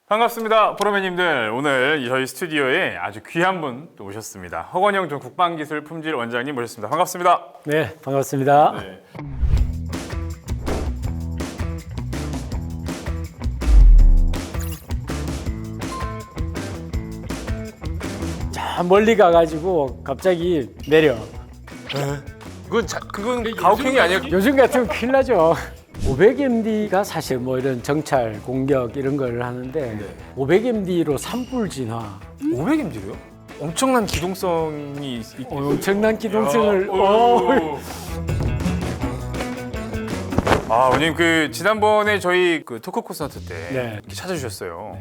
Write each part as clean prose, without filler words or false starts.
반갑습니다, 프로맨님들. 오늘 저희 스튜디오에 아주 귀한 분 또 오셨습니다. 허건영 전 국방기술 품질 원장님 모셨습니다. 반갑습니다. 네, 반갑습니다. 네. 저 멀리 가가지고 갑자기 내려. 그건 가혹행위 아니에요? 요즘 같으면 큰일 나죠. 500md가 사실 뭐 이런 정찰, 공격 이런 걸 하는데 500md로 산불 진화. 500md로요? 엄청난 기동성이 있고 엄청난 기동성을. 원장님 지난번에 저희 토크 콘서트 때 네. 이렇게 찾아주셨어요.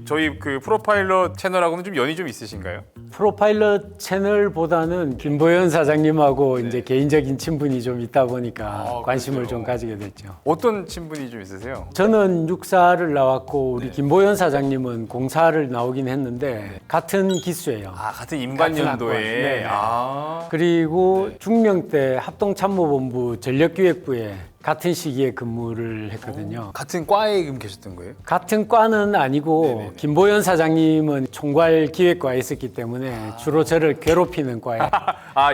저희 프로파일럿 채널하고는 좀 연이 좀 있으신가요? 프로파일럿 채널보다는 김보현 사장님하고 이제 개인적인 친분이 좀 있다 보니까 관심을 그렇죠. 좀 가지게 됐죠. 어떤 친분이 좀 있으세요? 저는 육사를 나왔고 우리 김보현 사장님은 공사를 나오긴 했는데 같은 기수예요. 같은 임관연도에. 네. 그리고 중령 때 합동참모본부 전력기획부에 같은 시기에 근무를 했거든요. 같은 과에 계셨던 거예요? 같은 과는 아니고 네네네. 김보현 사장님은 총괄 기획과에 있었기 때문에 주로 저를 괴롭히는 과에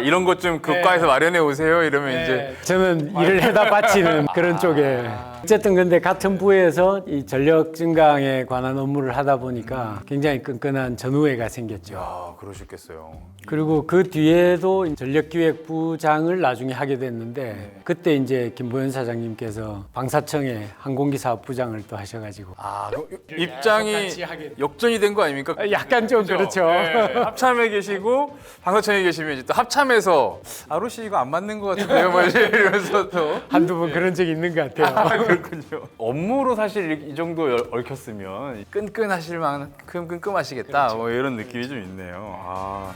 이런 것 좀 그 과에서 마련해 오세요. 이러면 이제 저는 일을 해다 바치는 그런 쪽에 어쨌든 근데 같은 부에서 이 전력 증강에 관한 업무를 하다 보니까 굉장히 끈끈한 전우애가 생겼죠. 그러셨겠어요. 그리고 그 뒤에도 전력기획부장을 나중에 하게 됐는데 그때 이제 김보현 사장님께서 방사청의 항공기사업부장을 또 하셔가지고 그럼 입장이 역전이 된 거 아닙니까? 약간 좀 그렇죠. 네, 합참에 계시고 방사청에 계시면 이제 또 합참에서 아로씨 이거 안 맞는 것 같은데요, 뭐 이러면서 또 한두 번 그런 적이 있는 것 같아요. 그렇군요. 업무로 사실 이 정도 얽혔으면 끈끈하실 만큼 끈끈하시겠다. 뭐 이런 느낌이 좀 있네요.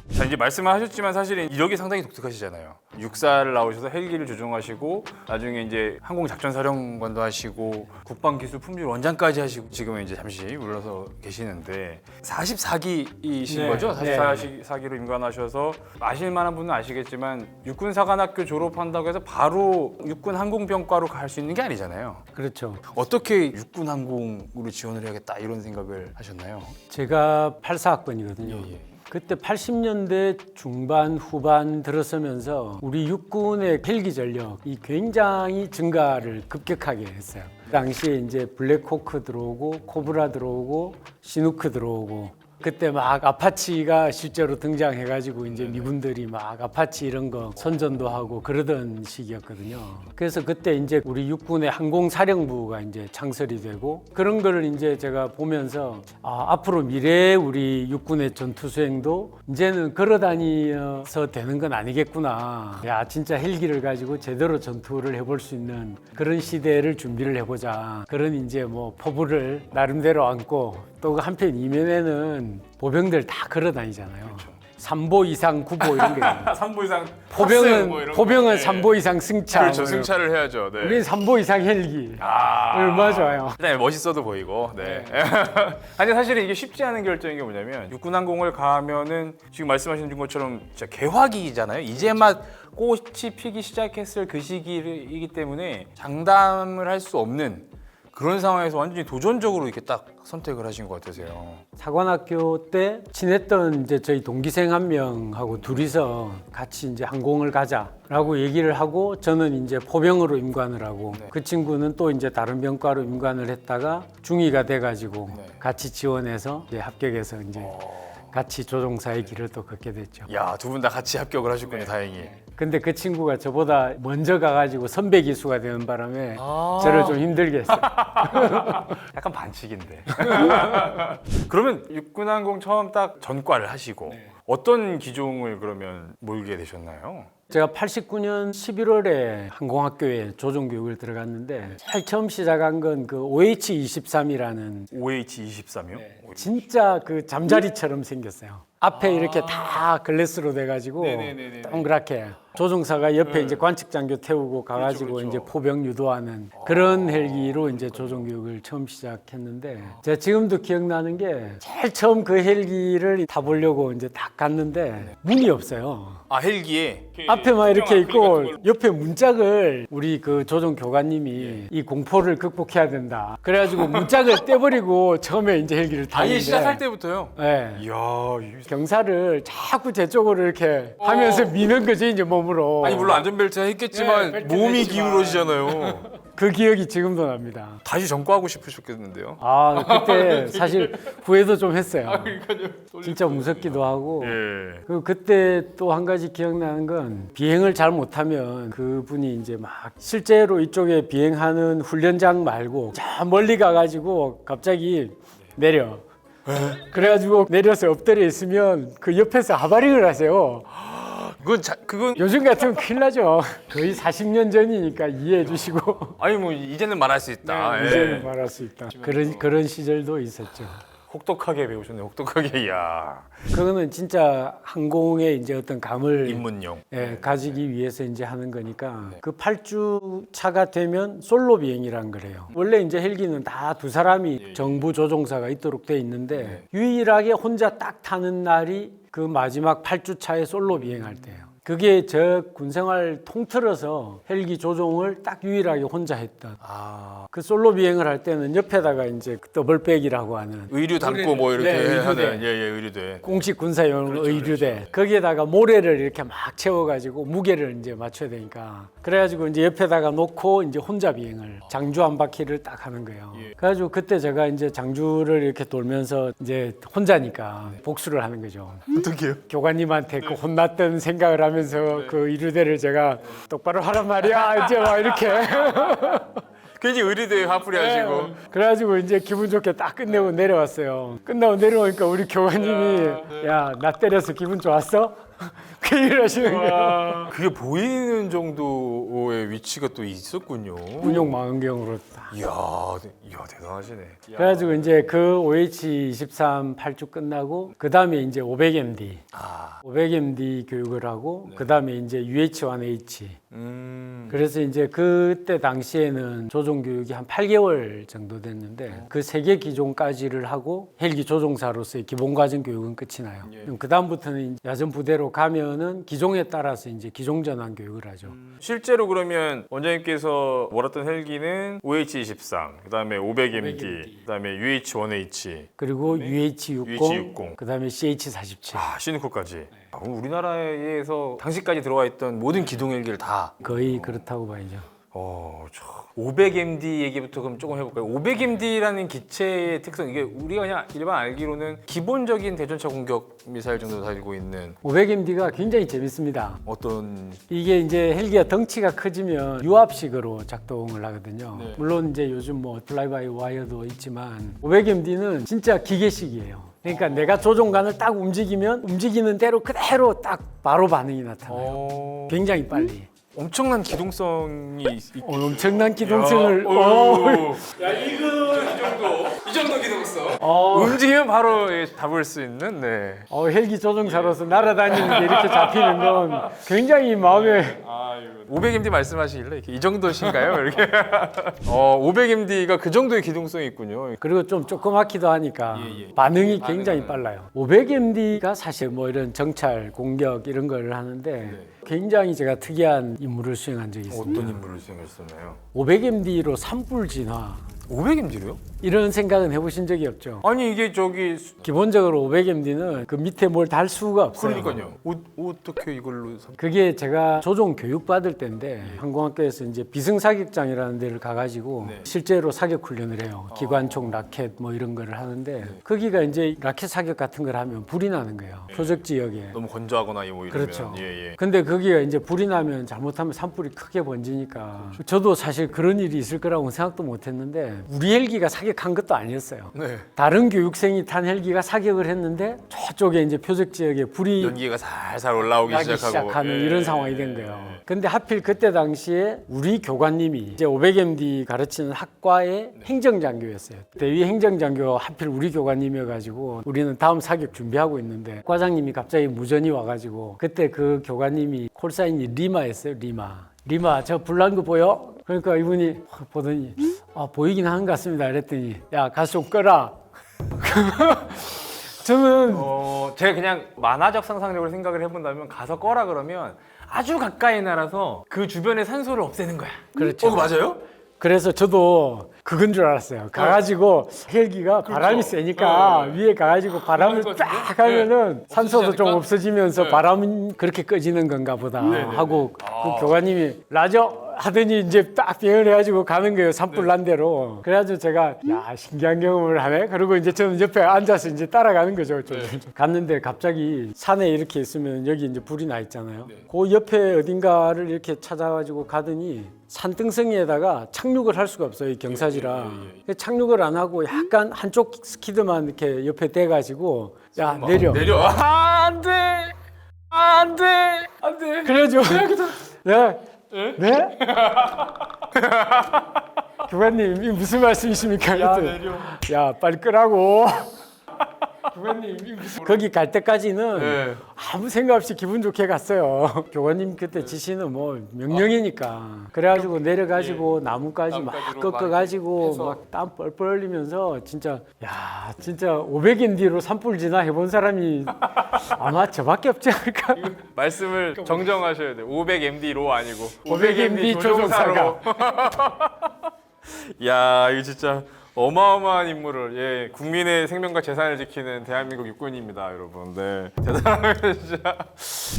자, 이제 말씀을 하셨지만 사실은 이력이 상당히 독특하시잖아요. 육사를 나오셔서 헬기를 조종하시고 나중에 이제 항공작전사령관도 하시고 국방기술 품질 원장까지 하시고 지금은 이제 잠시 물러서 계시는데 44기이신 네, 거죠? 네. 44기로 임관하셔서 아실 만한 분은 아시겠지만 육군사관학교 졸업한다고 해서 바로 육군항공병과로 갈 수 있는 게 아니잖아요. 그렇죠. 어떻게 육군항공으로 지원을 해야겠다 이런 생각을 하셨나요? 제가 84학번이거든요. 그때 80년대 중반 후반 들어서면서 우리 육군의 헬기 전력이 굉장히 증가를 급격하게 했어요. 그 당시에 이제 블랙호크 들어오고 코브라 들어오고 시누크 들어오고 그때 막 아파치가 실제로 등장해가지고 이제 미군들이 막 아파치 이런 거 선전도 하고 그러던 시기였거든요. 그래서 그때 이제 우리 육군의 항공사령부가 이제 창설이 되고 그런 거를 이제 제가 보면서 앞으로 미래의 우리 육군의 전투 수행도 이제는 걸어다니어서 되는 건 아니겠구나. 야, 진짜 헬기를 가지고 제대로 전투를 해볼 수 있는 그런 시대를 준비를 해보자. 그런 이제 뭐 포부를 나름대로 안고 또 한편 이면에는 보병들 다 걸어다니잖아요. 그렇죠. 3보 이상 9보 이런 게 3보 이상 탑승 뭐 이런 포병은 거. 3보 이상 승차. 그렇죠. 뭐 이런 승차를 해야죠. 네. 우리는 3보 이상 헬기. 얼마나 좋아요. 일단 멋있어도 보이고. 네. 아니 사실은 이게 쉽지 않은 결정인 게 뭐냐면 육군항공을 가면은 지금 말씀하신 것처럼 진짜 개화기잖아요. 이제 막 꽃이 피기 시작했을 그 시기이기 때문에 장담을 할 수 없는 그런 상황에서 완전히 도전적으로 이렇게 딱 선택을 하신 것 같으세요. 사관학교 때 친했던 이제 저희 동기생 한 명하고 둘이서 같이 이제 항공을 가자라고 얘기를 하고 저는 이제 포병으로 임관을 하고 그 친구는 또 이제 다른 병과로 임관을 했다가 중위가 돼가지고 같이 지원해서 이제 합격해서 이제 같이 조종사의 길을 또 걷게 됐죠. 야, 두 분 다 같이 합격을 하셨군요. 다행히. 근데 그 친구가 저보다 먼저 가가지고 선배 기수가 되는 바람에 저를 좀 힘들게 했어요. 약간 반칙인데. 그러면 육군항공 처음 딱 전과를 하시고 어떤 기종을 그러면 몰게 되셨나요? 제가 89년 11월에 항공학교에 조종교육을 들어갔는데 제일 처음 시작한 건 그 OH-23이라는 OH-23이요? 진짜 그 잠자리처럼 생겼어요. 앞에 이렇게 다 글래스로 돼가지고 네네네네. 동그랗게 조종사가 옆에 이제 관측장교 태우고 가가지고 그렇죠. 이제 포병 유도하는 그런 헬기로 이제 조종 교육을 처음 시작했는데 제가 지금도 기억나는 게 제일 처음 그 헬기를 타보려고 이제 딱 갔는데 문이 없어요. 아 헬기에 앞에만 이렇게 있고 옆에 문짝을 우리 그 조종 교관님이 이 공포를 극복해야 된다. 그래가지고 문짝을 떼버리고 처음에 이제 헬기를 타는데 아예 시작할 때부터요. 네. 이야 경사를 자꾸 제 쪽으로 이렇게 하면서 미는 거지 이제 몸으로. 아니 물론 안전벨트가 있겠지만 벨트는 몸이 했지만. 기울어지잖아요. 그 기억이 지금도 납니다. 다시 전과하고 싶으셨겠는데요. 아 그때 사실 후회도 좀 했어요. 진짜 무섭기도 하고. 예. 그리고 그때 또 한 가지 기억나는 건 비행을 잘 못하면 그분이 이제 막 실제로 이쪽에 비행하는 훈련장 말고 저 멀리 가가지고 갑자기 내려. 그래가지고 내려서 엎드려 있으면 그 옆에서 하바링을 하세요. 그건 요즘 같으면 큰일 나죠. 거의 40년 전이니까 이해해 주시고. 아니 뭐 이제는 말할 수 있다. 예. 이제는 말할 수 있다. 그런 시절도 있었죠. 혹독하게 배우셨네요. 혹독하게. 이야. 그거는 진짜 항공의 이제 어떤 감을 입문용. 가지기 위해서 이제 하는 거니까 그 8주 차가 되면 솔로 비행이란 거래요. 원래 이제 헬기는 다 두 사람이 정부 조종사가 있도록 돼 있는데 유일하게 혼자 딱 타는 날이 그 마지막 8주 차에 솔로 비행할 때예요. 그게 저 군생활 통틀어서 헬기 조종을 딱 유일하게 혼자 했던. 아 그 솔로 비행을 할 때는 옆에다가 이제 더블백이라고 하는 의류 담고 뭐 이렇게 네, 하는 의류대. 예예 의류대. 공식 군사용 의류대 거기에다가 모래를 이렇게 막 채워가지고 무게를 이제 맞춰야 되니까 그래가지고 이제 옆에다가 놓고 이제 혼자 비행을 장주 한 바퀴를 딱 하는 거예요. 그래가지고 그때 제가 이제 장주를 이렇게 돌면서 이제 혼자니까 복수를 하는 거죠. 어떻게요? 교관님한테 그 혼났던 생각을 하면서 그 의류대를 제가 똑바로 하란 말이야 이제 막 이렇게 괜히 의류대 화풀이 하시고. 그래가지고 이제 기분 좋게 딱 끝내고 내려왔어요. 끝나고 내려오니까 우리 교관님이 야 나 때려서 기분 좋았어? 그 일을 하시는 거예요. 그게 보이는 정도의 위치가 또 있었군요. 운용 망원경으로 딱. 이야 대단하시네. 그래가지고 이제 그 OH-23 8주 끝나고 그 다음에 이제 500MD, 아, 500MD 교육을 하고 그 다음에 이제 UH-1H. 그래서 이제 그때 당시에는 조종 교육이 한 8개월 정도 됐는데 그 3개 기종까지를 하고 헬기 조종사로서의 기본 과정 교육은 끝이 나요. 그럼 그 다음부터는 야전 부대로 가면은 기종에 따라서 이제 기종 전환 교육을 하죠. 실제로 그러면 원장님께서 몰았던 헬기는 OH-23, 그다음에 500MD, 그다음에 UH-1H, 그리고 UH-60, UH-60. 그다음에 CH-47. 아 시누코까지. 우리나라에서 당시까지 들어와 있던 모든 기동 헬기를 다. 거의 그렇다고 봐야죠. 500MD 얘기부터 그럼 조금 해볼까요? 500MD라는 기체의 특성 이게 우리가 그냥 일반 알기로는 기본적인 대전차 공격 미사일 정도 달고 있는 500MD가 굉장히 재밌습니다. 어떤 이게 이제 헬기가 덩치가 커지면 유압식으로 작동을 하거든요. 네. 물론 이제 요즘 뭐 플라이 바이 와이어도 있지만 500MD는 진짜 기계식이에요. 그러니까 내가 조종관을 딱 움직이면 움직이는 대로 그대로 딱 바로 반응이 나타나요. 굉장히 빨리. 엄청난 기동성이 엄청난 기동성을 이 정도 기동성. 움직이면 바로 잡을 수 있는 네. 헬기 조종사로서 날아다니는 게 이렇게 잡히는 건 굉장히 마음에 500MD 말씀하시길래 이렇게 이 정도신가요? 이렇게 500MD가 그 정도의 기동성이 있군요. 그리고 좀 조그맣기도 하니까 반응이 굉장히 빨라요. 500MD가 사실 뭐 이런 정찰, 공격 이런 걸 하는데 굉장히 제가 특이한 임무를 수행한 적이 있습니다. 어떤 임무를 수행했었나요? 500MD로 산불 진화 500MD로요? 이런 생각은 해보신 적이 없죠. 아니 이게 저기 기본적으로 500MD는 그 밑에 뭘 달 수가 없어요. 그러니까요. 어떻게 이걸로 그게 제가 조종 교육 받을 때인데 항공학교에서 이제 비승사격장이라는 데를 가가지고 실제로 사격 훈련을 해요. 기관총, 라켓 뭐 이런 거를 하는데 거기가 이제 라켓 사격 같은 걸 하면 불이 나는 거예요. 표적 지역에. 너무 건조하거나 뭐 이러면 그렇죠. 예. 근데 거기가 이제 불이 나면 잘못하면 산불이 크게 번지니까 저도 사실 그런 일이 있을 거라고 생각도 못 했는데 우리 헬기가 사격 사격한 것도 아니었어요. 네. 다른 교육생이 탄 헬기가 사격을 했는데 저쪽에 이제 표적 지역에 불이 연기가 살살 올라오기 나기 시작하고 시작하는 예. 이런 상황이 된 거예요. 근데 하필 그때 당시에 우리 교관님이 이제 500MD 가르치는 학과의 행정장교였어요. 대위 행정장교가 하필 우리 교관님이어가지고 우리는 다음 사격 준비하고 있는데 과장님이 갑자기 무전이 와가지고 그때 그 교관님이 콜사인이 리마였어요. 리마 저 불난 거 보여? 그러니까 이분이 확 보더니 보이긴 하는 것 같습니다. 이랬더니 야 가서 좀 꺼라. 저는 제가 그냥 만화적 상상력으로 생각을 해본다면 가서 꺼라 그러면 아주 가까이 날아서 그 주변의 산소를 없애는 거야. 그렇죠. 맞아요? 그래서 저도 그건 줄 알았어요. 가가지고 헬기가 바람이 세니까 위에 가가지고 바람을 그럴 것 쫙 같은데? 하면은 산소도 좀 않을까? 없어지면서 바람은 그렇게 꺼지는 건가 보다 하고 그 교관님이 라저 하더니 이제 딱 배열해가지고 가는 거예요. 산불 난 대로. 그래가지고 제가 야 신기한 경험을 하네. 그리고 이제 저는 옆에 앉아서 이제 따라가는 거죠. 갔는데 갑자기 산에 이렇게 있으면 여기 이제 불이 나 있잖아요. 그 옆에 어딘가를 이렇게 찾아가지고 가더니 산등성이에다가 착륙을 할 수가 없어요. 이 경사지라. 착륙을 안 하고 약간 한쪽 스키드만 이렇게 옆에 대가지고 야 내려. 안돼 안돼 그래가지고 내가 네? 교관님 이 무슨 말씀이십니까? 야 그랬더니, 내려 야 빨리 끄라고. 교관님 이 무슨 거기 갈 때까지는 네. 아무 생각 없이 기분 좋게 갔어요. 교관님 그때 지시는 뭐 명령이니까. 그래가지고 내려가지고 나무까지 막 나무까지로 꺾어가지고 해서. 막 땀 뻘뻘 흘리면서 진짜 야 진짜 500인디로 산불 지나 해본 사람이 아마 저밖에 없지 않을까. 말씀을 정정하셔야 돼요. 500MD로 아니고 500MD 조종사가. 야 이거 진짜 어마어마한 인물을 예 국민의 생명과 재산을 지키는 대한민국 육군입니다, 여러분. 네 대단하면 진짜.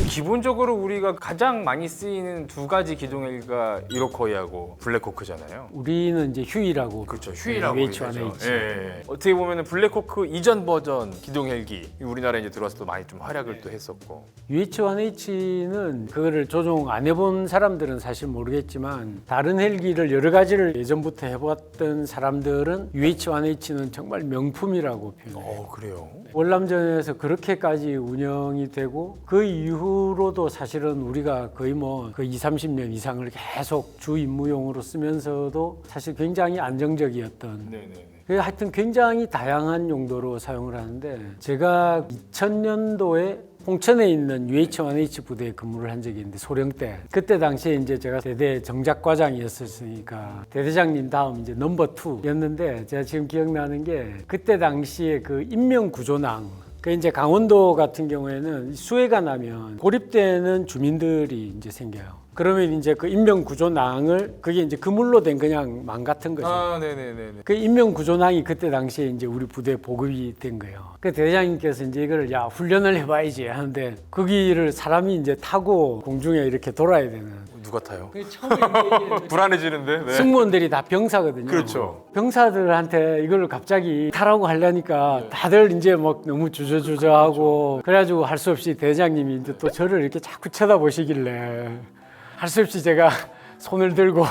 기본적으로 우리가 가장 많이 쓰이는 두 가지 기동헬기가 이로코이하고 블랙호크잖아요. 우리는 이제 휴이라고 그렇죠, 휴이라고 UH-1H. 예. 어떻게 보면은 블랙호크 이전 버전 기동헬기 우리나라에 이제 들어와서 또 많이 좀 활약을 또 했었고. UH-1H는 그거를 조종 안 해본 사람들은 사실 모르겠지만 다른 헬기를 여러 가지를 예전부터 해봤던 사람들은 UH-1H는 정말 명품이라고 표현해요. 그래요? 월남전에서 그렇게까지 운영이 되고 그 이후로도 사실은 우리가 거의 뭐 그 20-30년 이상을 계속 주 임무용으로 쓰면서도 사실 굉장히 안정적이었던 네네. 하여튼 굉장히 다양한 용도로 사용을 하는데 제가 2000년도에 홍천에 있는 UH-1H 부대에 근무를 한 적이 있는데 소령 때 그때 당시에 이제 제가 대대 정작과장이었으니까 대대장님 다음 이제 넘버 2였는데 제가 지금 기억나는 게 그때 당시에 그 인명구조낭 그 이제 강원도 같은 경우에는 수해가 나면 고립되는 주민들이 이제 생겨요. 그러면 이제 그 인명구조낭을 그게 이제 그물로 된 그냥 망 같은 거죠. 아, 네네네. 그 인명구조낭이 그때 당시에 이제 우리 부대에 보급이 된 거예요. 그 대대장님께서 이제 이거를 야 훈련을 해봐야지 하는데 거기를 사람이 이제 타고 공중에 이렇게 돌아야 되는. 누가 타요? 처음에 불안해지는데. 네. 승무원들이 다 병사거든요. 그렇죠. 병사들한테 이걸 갑자기 타라고 하려니까 다들 이제 막 너무 주저주저하고 그래가지고 할 수 없이 대장님이 이제 또 저를 이렇게 자꾸 쳐다보시길래 할 수 없이 제가 손을 들고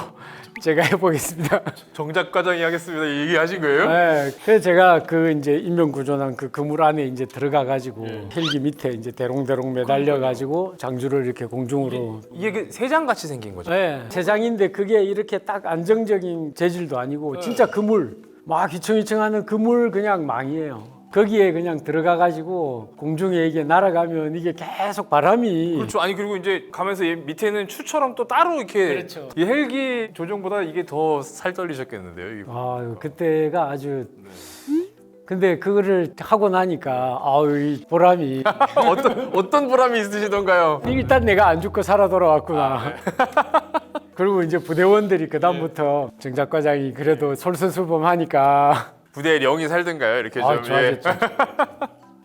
제가 해보겠습니다. 정작과장이 하겠습니다. 이 얘기하신 거예요? 네, 그래서 제가 그 이제 인명구조난 그 그물 안에 이제 들어가가지고 헬기 밑에 이제 대롱대롱 매달려가지고 장주를 이렇게 공중으로 이게 그 세장 같이 생긴 거죠? 네, 세장인데 그게 이렇게 딱 안정적인 재질도 아니고 진짜 그물 막 휘청휘청하는 그물 그냥 망이에요. 거기에 그냥 들어가가지고 공중에 이게 날아가면 이게 계속 바람이 그렇죠. 아니 그리고 이제 가면서 얘 밑에는 추처럼 또 따로 이렇게 그렇죠. 이 헬기 조종보다 이게 더 살 떨리셨겠는데요. 이거. 아 그때가 아주 근데 그거를 하고 나니까 아우 이 보람이 어떤 보람이 있으시던가요? 일단 내가 안 죽고 살아 돌아왔구나. 그리고 이제 부대원들이 그 다음부터 정작과장이 그래도 솔선수범하니까 부대에 영이 살든가요? 이렇게 좀. 좋아졌죠.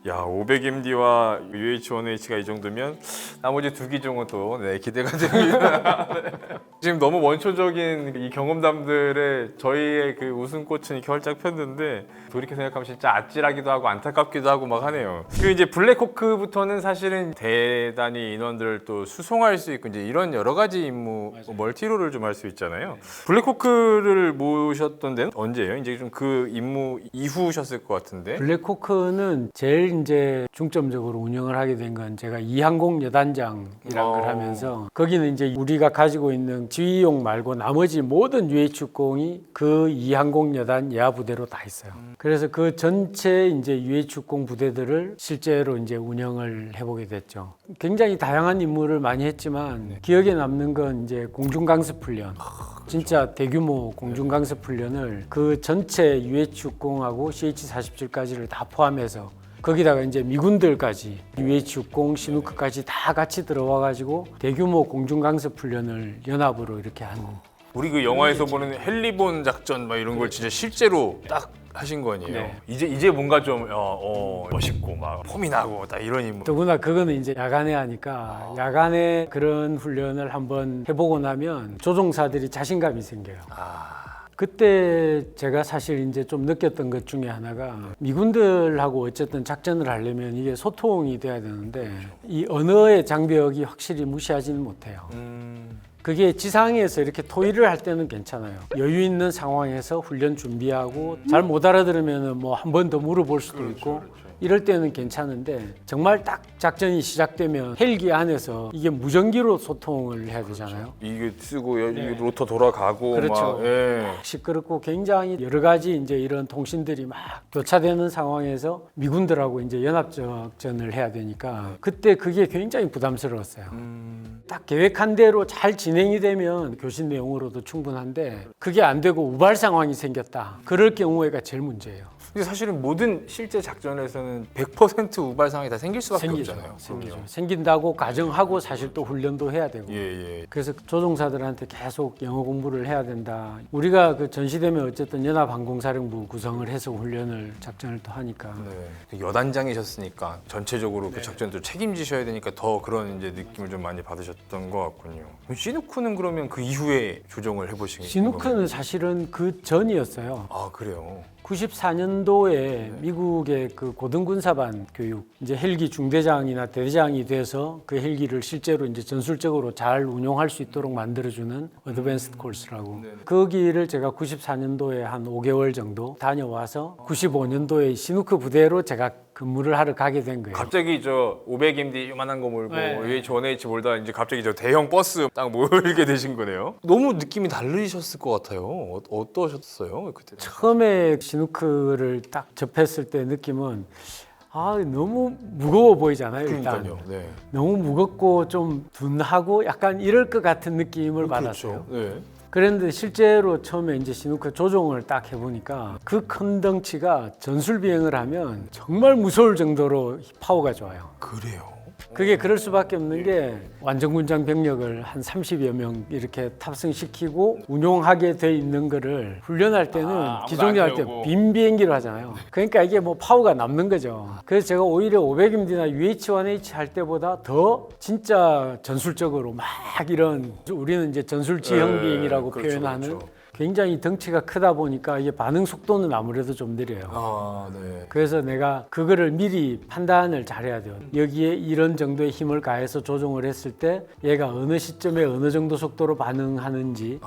야, 500md와 UH1H가 이 정도면 나머지 두 기종은 또 기대가 됩니다. 네. 지금 너무 원초적인 이 경험담들에 저희의 그 웃음꽃은 이렇게 활짝 폈는데 돌이켜 생각하면 진짜 아찔하기도 하고 안타깝기도 하고 막 하네요. 그리고 이제 블랙호크부터는 사실은 대단히 인원들을 또 수송할 수 있고 이제 이런 여러 가지 임무 멀티롤을 좀 할 수 있잖아요. 블랙호크를 모셨던 데는 언제예요? 이제 좀 그 임무 이후셨을 것 같은데. 블랙호크는 제일 이제 중점적으로 운영을 하게 된 건 제가 이항공 여단장이라는 걸 하면서 거기는 이제 우리가 가지고 있는 지휘용 말고 나머지 모든 UH-60이 그 이항공 여단 예하 부대로 다 있어요. 그래서 그 전체 이제 UH-60 부대들을 실제로 이제 운영을 해보게 됐죠. 굉장히 다양한 임무를 많이 했지만 기억에 남는 건 이제 공중강습 훈련. 진짜 대규모 공중강습 훈련을 그 전체 UH-60하고 CH-47까지를 다 포함해서 거기다가 이제 미군들까지 UH-60, 시누크까지 다 같이 들어와 가지고 대규모 공중강습 훈련을 연합으로 이렇게 한. 우리 그 영화에서 보는 헬리본 작전 막 이런 걸 진짜 실제로 딱 하신 거 아니에요? 네. 이제 뭔가 좀 멋있고 막 폼이 나고 딱 이런 임무. 더구나 그거는 이제 야간에 하니까 야간에 그런 훈련을 한번 해보고 나면 조종사들이 자신감이 생겨요. 그때 제가 사실 이제 좀 느꼈던 것 중에 하나가 미군들하고 어쨌든 작전을 하려면 이게 소통이 돼야 되는데 이 언어의 장벽이 확실히 무시하지는 못해요. 그게 지상에서 이렇게 토의를 할 때는 괜찮아요. 여유 있는 상황에서 훈련 준비하고 잘 못 알아들으면 뭐 한 번 더 물어볼 수도 있고 이럴 때는 괜찮은데 정말 딱 작전이 시작되면 헬기 안에서 이게 무전기로 소통을 해야 되잖아요. 이게 쓰고 이 로터 돌아가고 그렇죠. 막 예. 시끄럽고 굉장히 여러 가지 이제 이런 통신들이 막 교차되는 상황에서 미군들하고 이제 연합작전을 해야 되니까 그때 그게 굉장히 부담스러웠어요. 딱 계획한 대로 잘 진행이 되면 교신 내용으로도 충분한데 그게 안 되고 우발 상황이 생겼다. 그럴 경우에가 제일 문제예요. 근데 사실은 모든 실제 작전에서는 100% 우발 상황이 다 생길 수밖에 없잖아요. 생기죠. 생긴다고 가정하고 사실 또 훈련도 해야 되고. 예. 그래서 조종사들한테 계속 영어 공부를 해야 된다. 우리가 그 전시되면 어쨌든 연합항공사령부 구성을 해서 훈련을 작전을 또 하니까. 네. 여단장이셨으니까 전체적으로 그 작전도 책임지셔야 되니까 더 그런 이제 느낌을 좀 많이 받으셨던 것 같군요. 시누크는 그러면 그 이후에 조종을 해보신 건가요? 시누크는 사실은 그 전이었어요. 아 그래요? 94년도에 미국의 그 고등군사반 교육, 이제 헬기 중대장이나 대대장이 돼서 그 헬기를 실제로 이제 전술적으로 잘 운용할 수 있도록 만들어주는 어드밴스드 코스라고. 거기를 제가 94년도에 한 5개월 정도 다녀와서 95년도에 시누크 부대로 제가 근무를 하러 가게 된 거예요. 갑자기 저 500md 요만한 거 몰고 UH1H 몰다 이제 갑자기 저 대형 버스 딱 몰게 되신 거네요. 너무 느낌이 다르셨을 것 같아요. 어떠셨어요 그때? 처음에 시누크를 딱 접했을 때 느낌은 너무 무거워 보이잖아요. 일단 그러니까요. 네. 너무 무겁고 좀 둔하고 약간 이럴 것 같은 느낌을 받았어요. 네. 그런데 실제로 처음에 이제 시누크 조종을 딱 해보니까 그 큰 덩치가 전술 비행을 하면 정말 무서울 정도로 파워가 좋아요. 그래요. 그게 그럴 수밖에 없는 게 완전군장 병력을 한 30여 명 이렇게 탑승시키고 운용하게 돼 있는 거를 훈련할 때는 기존에 할 때 빈 비행기로 하잖아요. 그러니까 이게 뭐 파워가 남는 거죠. 그래서 제가 오히려 500md나 UH-1H 할 때보다 더 진짜 전술적으로 막 이런 우리는 이제 전술 지형 비행이라고 표현하는 그렇죠. 굉장히 덩치가 크다 보니까 이게 반응 속도는 아무래도 좀 느려요. 네. 그래서 내가 그거를 미리 판단을 잘해야 돼요. 여기에 이런 정도의 힘을 가해서 조종을 했을 때 얘가 어느 시점에 어느 정도 속도로 반응하는지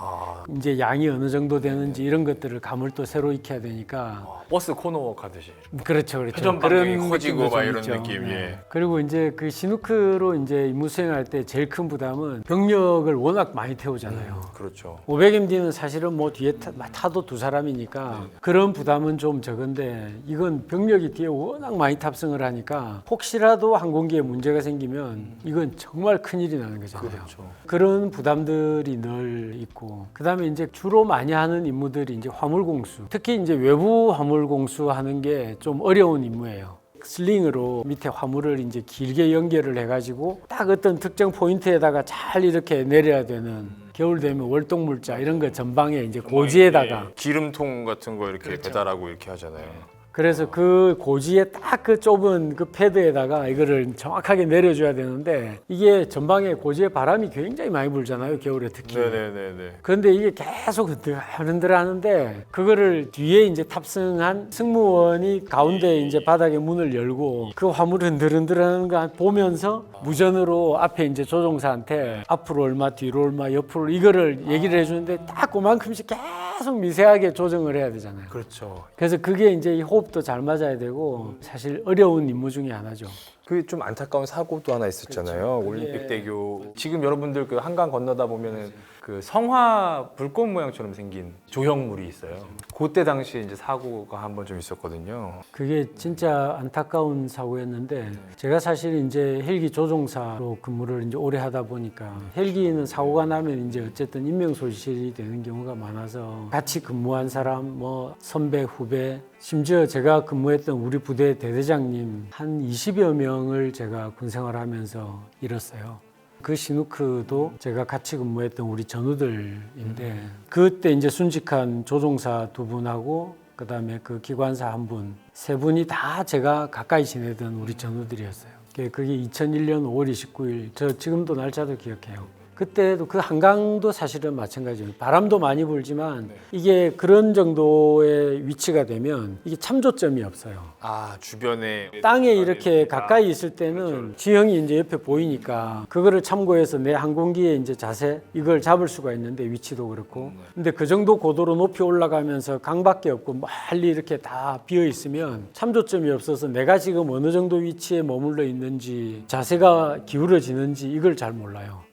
이제 양이 어느 정도 되는지 이런 것들을 감을 또 새로 익혀야 되니까 버스 코너워크 하듯이 그렇죠. 회전 반경이 커지고 막 이런 느낌. 예. 그리고 이제 그 시누크로 이제 임무 수행할 때 제일 큰 부담은 병력을 워낙 많이 태우잖아요. 그렇죠. 500md는 사실은 뭐 뒤에 타도 두 사람이니까 그런 부담은 좀 적은데 이건 병력이 뒤에 워낙 많이 탑승을 하니까 혹시라도 항공기에 문제가 생기면 이건 정말 큰일이 나는 거잖아요. 그렇죠. 그런 부담들이 늘 있고 그다음에 이제 주로 많이 하는 임무들이 이제 화물 공수, 특히 이제 외부 화물 공수하는 게 좀 어려운 임무예요. 슬링으로 밑에 화물을 이제 길게 연결을 해가지고 딱 어떤 특정 포인트에다가 잘 이렇게 내려야 되는 겨울 되면 월동물자 이런 거 전방에 이제 고지에다가 기름통 같은 거 이렇게 배달하고 이렇게 하잖아요. 그래서 그 고지에 딱 그 좁은 그 패드에다가 이거를 정확하게 내려줘야 되는데 이게 전방에 고지에 바람이 굉장히 많이 불잖아요. 겨울에 특히. 네네네네. 그런데 이게 계속 흔들흔들 하는데 그거를 뒤에 이제 탑승한 승무원이 가운데 이제 바닥에 문을 열고 그 화물 흔들흔들 하는 거 보면서 무전으로 앞에 이제 조종사한테 앞으로 얼마 뒤로 얼마 옆으로 이거를 얘기를 해주는데 딱 그만큼씩 계속 미세하게 조정을 해야 되잖아요. 그렇죠. 그래서 그게 이제 이 호흡도 잘 맞아야 되고 사실 어려운 임무 중에 하나죠. 그 좀 안타까운 사고도 하나 있었잖아요. 그렇죠. 올림픽대교 지금 여러분들 그 한강 건너다 보면은 그 성화 불꽃 모양처럼 생긴 조형물이 있어요. 그때 당시에 이제 사고가 한 번 좀 있었거든요. 그게 진짜 안타까운 사고였는데 제가 사실 이제 헬기 조종사로 근무를 이제 오래 하다 보니까 헬기는 사고가 나면 이제 어쨌든 인명손실이 되는 경우가 많아서 같이 근무한 사람 뭐 선배 후배 심지어 제가 근무했던 우리 부대 대대장님 한 20여 명을 제가 군 생활하면서 잃었어요. 그 시누크도 제가 같이 근무했던 우리 전우들인데 그때 이제 순직한 조종사 2분하고 그다음에 그 기관사 1분, 3분이 다 제가 가까이 지내던 우리 전우들이었어요. 그게 2001년 5월 29일. 저 지금도 날짜도 기억해요. 그때도 그 한강도 사실은 마찬가지예요. 바람도 많이 불지만 이게 그런 정도의 위치가 되면 이게 참조점이 없어요. 아 주변에 땅에 이렇게 가까이 있을 때는 지형이 이제 옆에 보이니까 그거를 참고해서 내 항공기의 이제 자세 이걸 잡을 수가 있는데 위치도 그렇고 근데 그 정도 고도로 높이 올라가면서 강밖에 없고 멀리 이렇게 다 비어 있으면 참조점이 없어서 내가 지금 어느 정도 위치에 머물러 있는지 자세가 기울어지는지 이걸 잘 몰라요.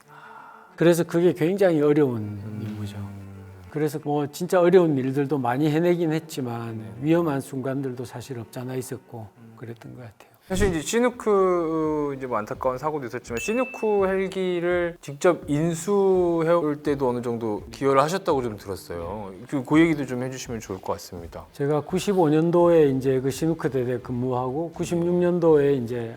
그래서 그게 굉장히 어려운 임무죠. 그래서 뭐 진짜 어려운 일들도 많이 해내긴 했지만 위험한 순간들도 사실 없잖아 있었고 그랬던 것 같아요. 사실 이제 시누크 이제 뭐 안타까운 사고도 있었지만 시누크 헬기를 직접 인수해 올 때도 어느 정도 기여를 하셨다고 좀 들었어요. 그 얘기도 좀 해주시면 좋을 것 같습니다. 제가 95년도에 이제 그 시누크 대대 근무하고 96년도에 이제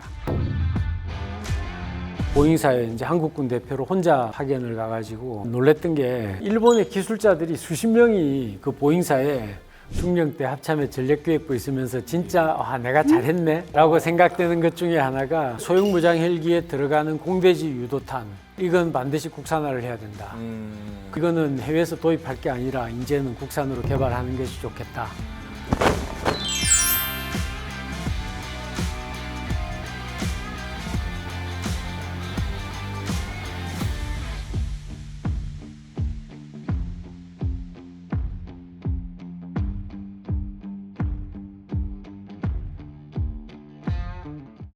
보잉사에 이제 한국군 대표로 혼자 파견을 가가지고 놀랬던 게 일본의 기술자들이 수십 명이 그 보잉사에 중령 때 합참의 전략기획부 있으면서 진짜 내가 잘했네 라고 생각되는 것 중에 하나가 소형 무장 헬기에 들어가는 공대지 유도탄 이건 반드시 국산화를 해야 된다. 이거는 해외에서 도입할 게 아니라 이제는 국산으로 개발하는 것이 좋겠다.